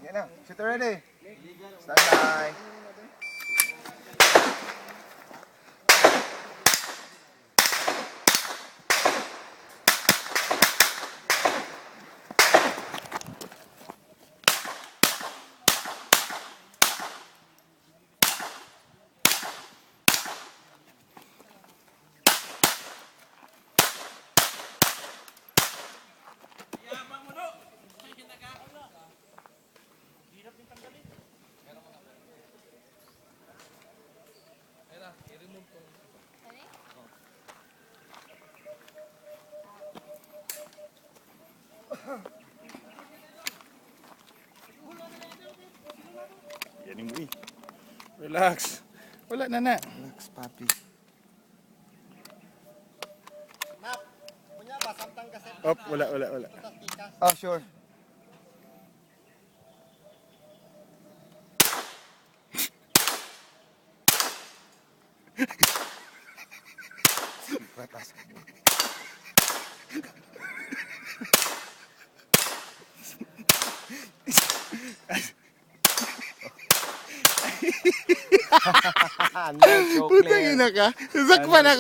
Yan na. Shooter ready. Stand by. Yan mo eh. Relax. Wala na na. Relax, papi. Op, wala. Oh, sure. Batas. Putang ina ka. Sakpan ako.